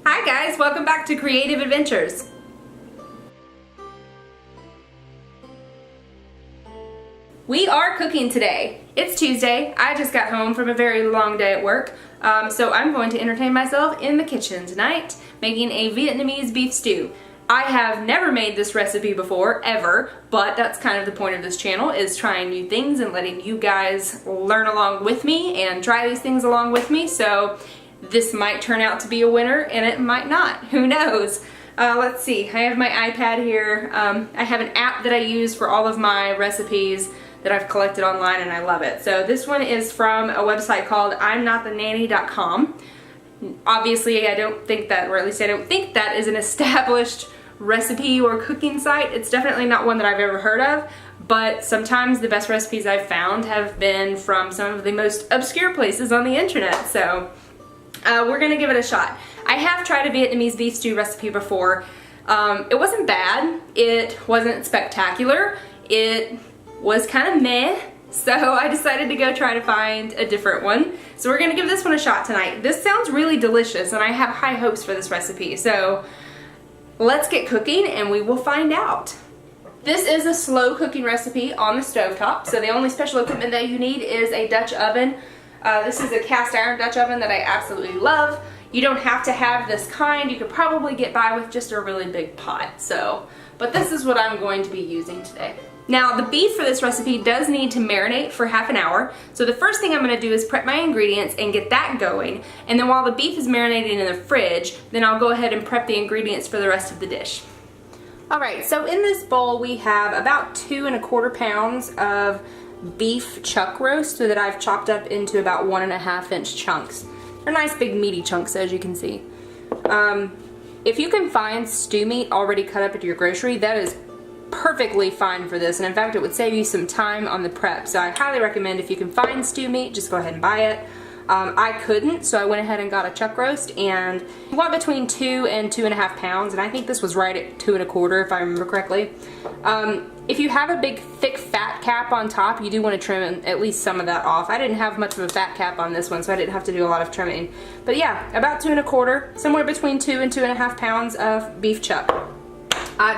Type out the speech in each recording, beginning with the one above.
Hi guys, welcome back to Creative Adventures. We are cooking today. It's Tuesday. I just got home from a very long day at work, so I'm going to entertain myself in the kitchen tonight making a Vietnamese beef stew. I have never made this recipe before, ever, but that's kind of the point of this channel, is trying new things and letting you guys learn along with me and try these things along with me. So this might turn out to be a winner and it might not. Who knows? Let's see. I have my iPad here. I have an app that I use for all of my recipes that I've collected online and I love it. So this one is from a website called imnotthenanny.com. Obviously I don't think that, or at least I don't think that is an established recipe or cooking site. It's definitely not one that I've ever heard of, but sometimes the best recipes I've found have been from some of the most obscure places on the internet. So we're gonna give it a shot. I have tried a Vietnamese beef stew recipe before. It wasn't bad. It wasn't spectacular. It was kind of meh. So I decided to go try to find a different one. So we're gonna give this one a shot tonight. This sounds really delicious and I have high hopes for this recipe. So let's get cooking and we will find out. This is a slow cooking recipe on the stovetop. So the only special equipment that you need is a Dutch oven. This is a cast iron Dutch oven that I absolutely love. You don't have to have this kind. You could probably get by with just a really big pot. But this is what I'm going to be using today. Now the beef for this recipe does need to marinate for half an hour. So the first thing I'm going to do is prep my ingredients and get that going. And then while the beef is marinating in the fridge, then I'll go ahead and prep the ingredients for the rest of the dish. Alright, so in this bowl we have about 2 1/4 pounds of beef chuck roast that I've chopped up into about 1.5 inch chunks. They're nice big meaty chunks, as you can see. If you can find stew meat already cut up at your grocery, that is perfectly fine for this, and in fact it would save you some time on the prep. So I highly recommend, if you can find stew meat, just go ahead and buy it. I couldn't, so I went ahead and got a chuck roast, and you want between 2 and 2.5 pounds, and I think this was right at 2 1/4 if I remember correctly. If you have a big thick fat cap on top, you do want to trim at least some of that off. I didn't have much of a fat cap on this one, so I didn't have to do a lot of trimming. But yeah, about 2 1/4, somewhere between 2 and 2.5 pounds of beef chuck.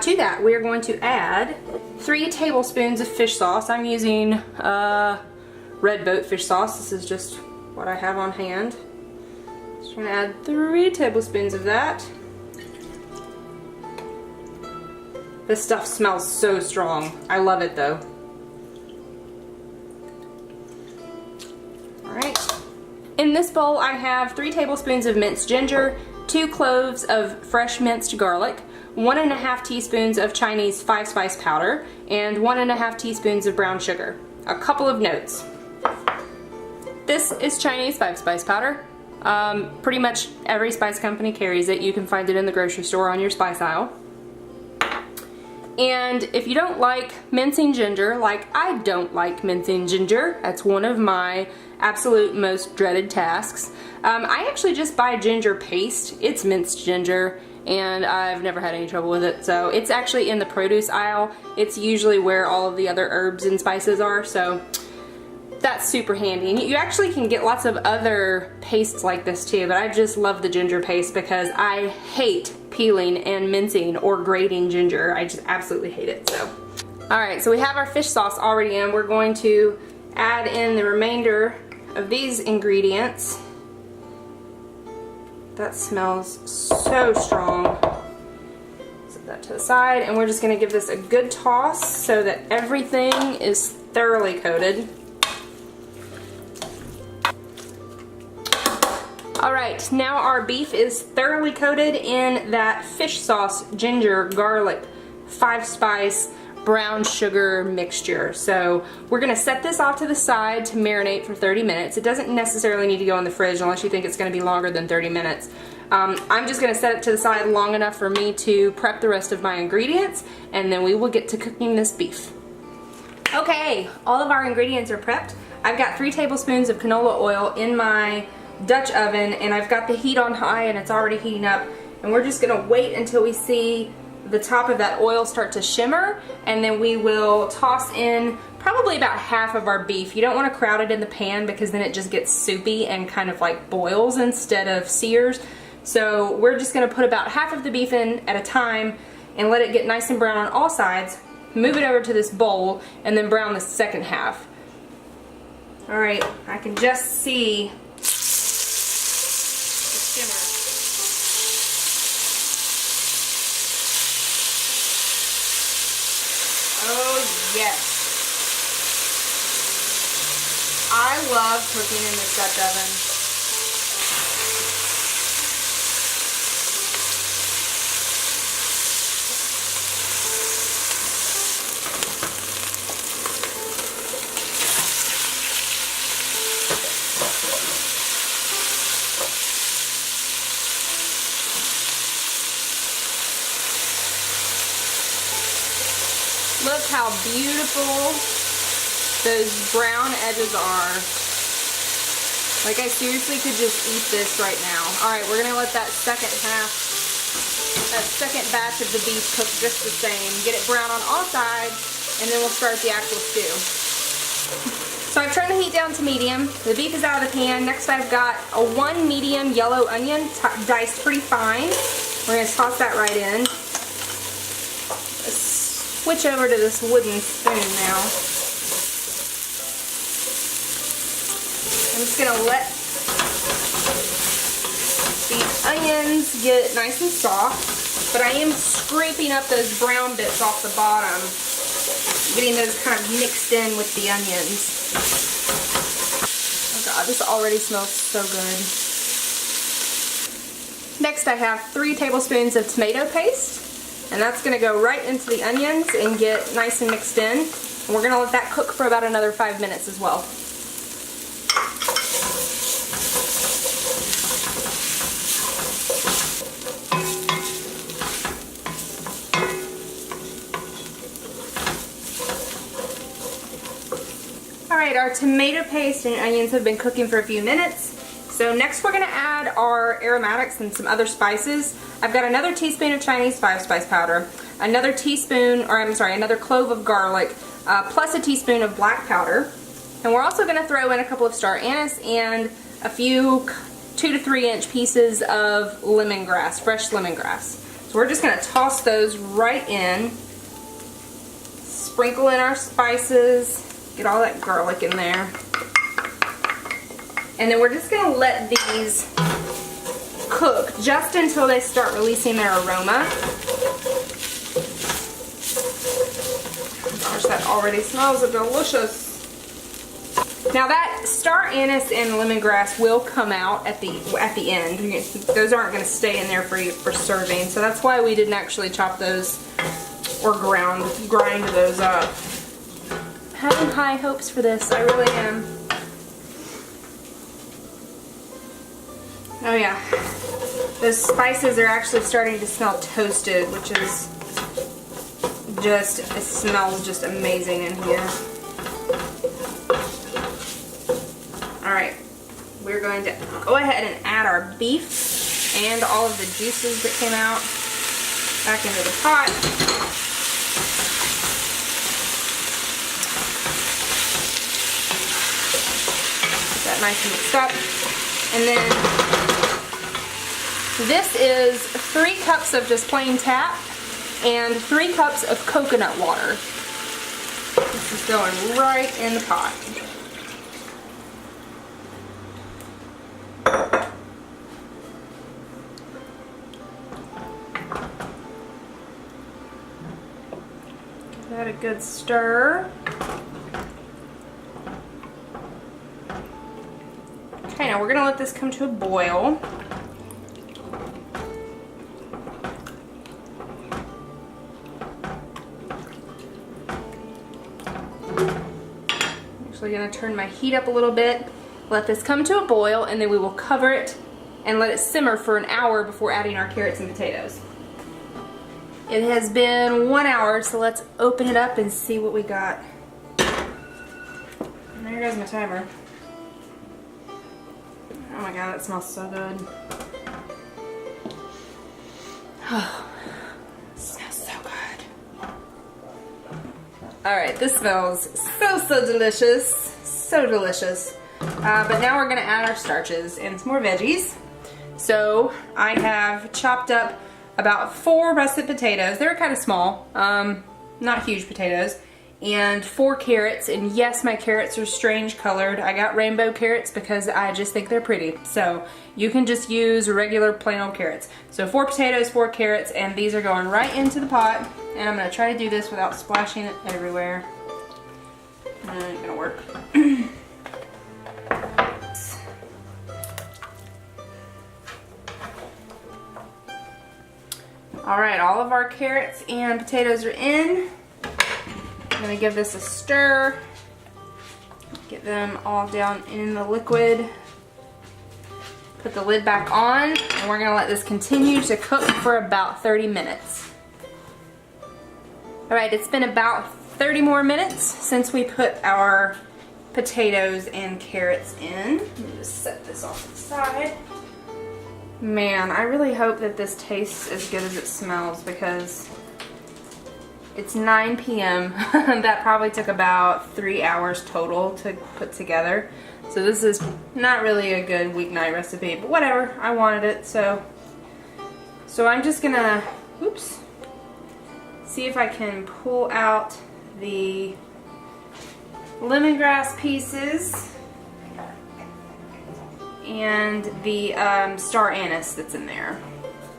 To that, we are going to add 3 tablespoons of fish sauce. I'm using red boat fish sauce. This is just what I have on hand. So I'm going to add 3 tablespoons of that. This stuff smells so strong. I love it though. Alright. In this bowl I have 3 tablespoons of minced ginger, 2 cloves of fresh minced garlic, 1.5 teaspoons of Chinese 5-spice powder, and 1.5 teaspoons of brown sugar. A couple of notes. This is Chinese 5-spice powder. Pretty much every spice company carries it. You can find it in the grocery store on your spice aisle. And if you don't like mincing ginger, like I don't like mincing ginger, that's one of my absolute most dreaded tasks, I actually just buy ginger paste. It's minced ginger, and I've never had any trouble with it. So it's actually in the produce aisle. It's usually where all of the other herbs and spices are, so that's super handy. And you actually can get lots of other pastes like this too, but I just love the ginger paste because I hate peeling and mincing or grating ginger. I just absolutely hate it. So, alright, so we have our fish sauce already in. We're going to add in the remainder of these ingredients. That smells so strong. Set that to the side, and we're just going to give this a good toss so that everything is thoroughly coated. Alright, now our beef is thoroughly coated in that fish sauce, ginger, garlic, 5-spice, brown sugar mixture. So we're going to set this off to the side to marinate for 30 minutes. It doesn't necessarily need to go in the fridge unless you think it's going to be longer than 30 minutes. I'm just going to set it to the side long enough for me to prep the rest of my ingredients, and then we will get to cooking this beef. Okay, all of our ingredients are prepped. I've got 3 tablespoons of canola oil in my Dutch oven, and I've got the heat on high and it's already heating up, and we're just going to wait until we see the top of that oil start to shimmer, and then we will toss in probably about half of our beef. You don't want to crowd it in the pan because then it just gets soupy and kind of like boils instead of sears. So we're just gonna put about half of the beef in at a time and let it get nice and brown on all sides. Move it over to this bowl and then brown the second half. All right, I can just see the shimmer. Oh yes. I love cooking in this Dutch oven. Look how beautiful those brown edges are. Like, I seriously could just eat this right now. Alright, we're gonna let that second batch of the beef cook just the same. Get it brown on all sides, and then we'll start the actual stew. So I've turned the heat down to medium. The beef is out of the pan. Next I've got a 1 medium yellow onion diced pretty fine. We're gonna toss that right in. Switch over to this wooden spoon now. I'm just gonna let the onions get nice and soft, but I am scraping up those brown bits off the bottom, getting those kind of mixed in with the onions. Oh god, this already smells so good. Next I have 3 tablespoons of tomato paste. And that's going to go right into the onions and get nice and mixed in. And we're going to let that cook for about another 5 minutes as well. Alright, our tomato paste and onions have been cooking for a few minutes. So next we're going to add our aromatics and some other spices. I've got another teaspoon of Chinese 5-spice powder, another clove of garlic, plus a teaspoon of black powder. And we're also going to throw in a couple of star anise and a few 2 to 3 inch pieces of lemongrass, fresh lemongrass. So we're just going to toss those right in, sprinkle in our spices, get all that garlic in there. And then we're just going to let these cook just until they start releasing their aroma. Gosh, that already smells delicious. Now that star anise and lemongrass will come out at the end. Those aren't going to stay in there for serving, so that's why we didn't actually chop those or grind those up. I'm having high hopes for this, I really am. Oh yeah, those spices are actually starting to smell toasted, which is just, it smells just amazing in here. Alright, we're going to go ahead and add our beef and all of the juices that came out back into the pot. Get that nice and mixed up. And then this is 3 cups of just plain tap and 3 cups of coconut water. This is going right in the pot. Give that a good stir. Okay, now we're going to let this come to a boil. I'm actually going to turn my heat up a little bit, let this come to a boil, and then we will cover it and let it simmer for an hour before adding our carrots and potatoes. It has been 1 hour, so let's open it up and see what we got. And there goes my timer. Oh my god, that smells so good. Oh, it smells so good. Alright, this smells so delicious. So delicious. But now we're going to add our starches and some more veggies. So I have chopped up about 4 russet potatoes. They're kind of small, not huge potatoes, and 4 carrots. And yes, my carrots are strange colored. I got rainbow carrots because I just think they're pretty. So you can just use regular plain old carrots. So 4 potatoes, 4 carrots, and these are going right into the pot. And I'm gonna try to do this without splashing it everywhere. Ain't gonna work. Alright, all of our carrots and potatoes are in. I'm gonna give this a stir. Get them all down in the liquid. Put the lid back on, and we're gonna let this continue to cook for about 30 minutes. Alright, it's been about 30 more minutes since we put our potatoes and carrots in. Let me just set this off to the side. Man, I really hope that this tastes as good as it smells because it's 9 p.m. That probably took about 3 hours total to put together. So this is not really a good weeknight recipe, but whatever, I wanted it, so I'm just gonna, oops, see if I can pull out the lemongrass pieces and the star anise that's in there.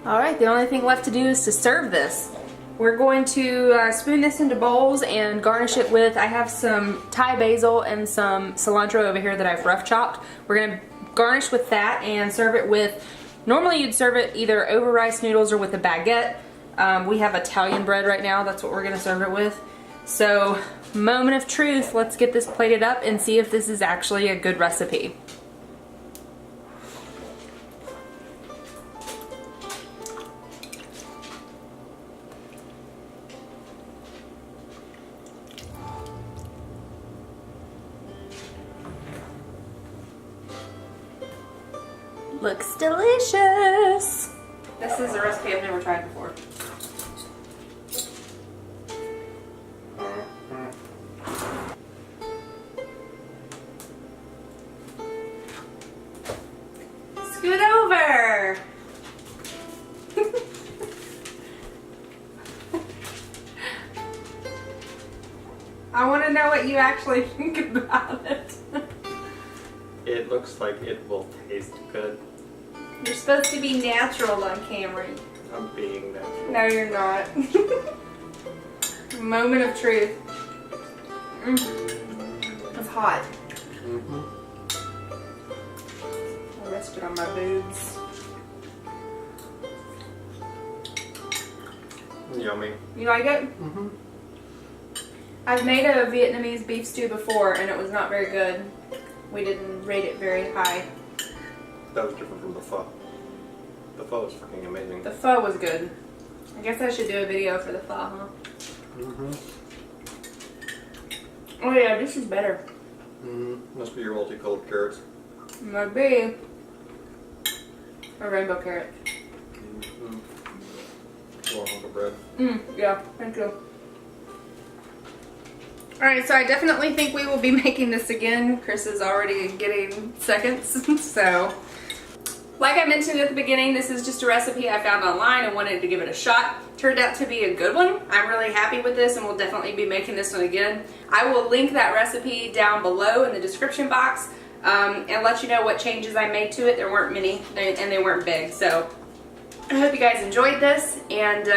Alright, the only thing left to do is to serve this. We're going to spoon this into bowls and garnish it with, I have some Thai basil and some cilantro over here that I've rough chopped. We're going to garnish with that and serve it with, normally you'd serve it either over rice noodles or with a baguette. We have Italian bread right now, that's what we're going to serve it with. So, moment of truth, let's get this plated up and see if this is actually a good recipe. Looks delicious. This is a recipe I've never tried before. Scoot over. I want to know what you actually think about it. It looks like it will taste good. You're supposed to be natural on camera. I'm being natural. No, you're not. Moment of truth. It's hot. I rested on my boobs. Yummy. You like it? I've made a Vietnamese beef stew before and it was not very good. We didn't rate it very high. That was different from the pho. The pho was fucking amazing. The pho was good. I guess I should do a video for the pho, huh? Oh yeah, this is better. Must be your multicolored carrots. Might be. A rainbow carrot. More hunk of bread. Yeah, thank you. Alright, so I definitely think we will be making this again. Chris is already getting seconds, so. Like I mentioned at the beginning, this is just a recipe I found online and wanted to give it a shot. Turned out to be a good one. I'm really happy with this and we'll definitely be making this one again. I will link that recipe down below in the description box and let you know what changes I made to it. There weren't many and they weren't big, so I hope you guys enjoyed this, and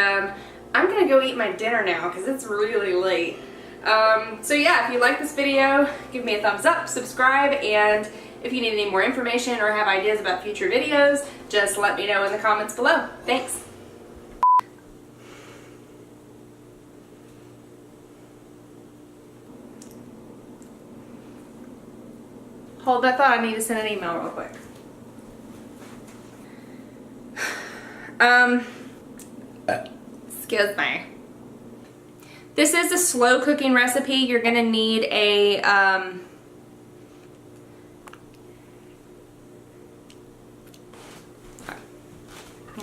I'm gonna go eat my dinner now because it's really late. So yeah, if you like this video, give me a thumbs up, subscribe, and if you need any more information or have ideas about future videos, just let me know in the comments below. Thanks! Hold, I thought I need to send an email real quick. Excuse me. This is a slow cooking recipe. You're gonna need a,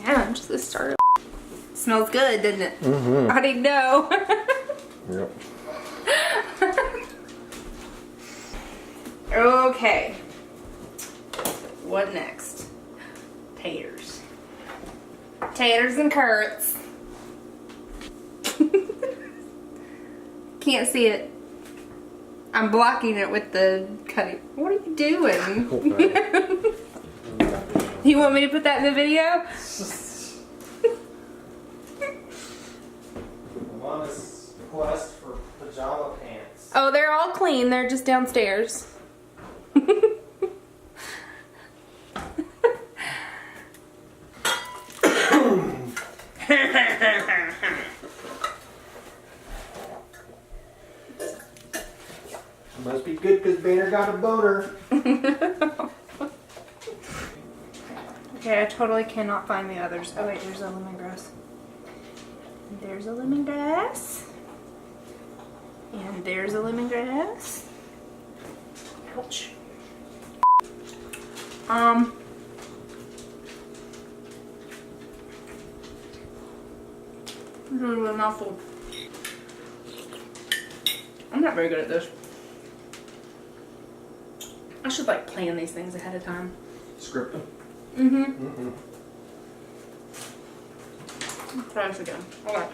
yeah, just the start. Smells good, doesn't it? I didn't know. Yep. Okay. What next? Taters. Taters and curds. Can't see it. I'm blocking it with the cutting. What are you doing? You want me to put that in the video? Mama's quest for pajama pants. Oh, they're all clean. They're just downstairs. Must be good because Banner got a boner. Okay, I totally cannot find the others. Oh wait, there's a lemongrass. There's a lemongrass. And there's a lemongrass. Ouch. This is a real mouthful. I'm not very good at this. I should like plan these things ahead of time. Script them. Try this again. Okay.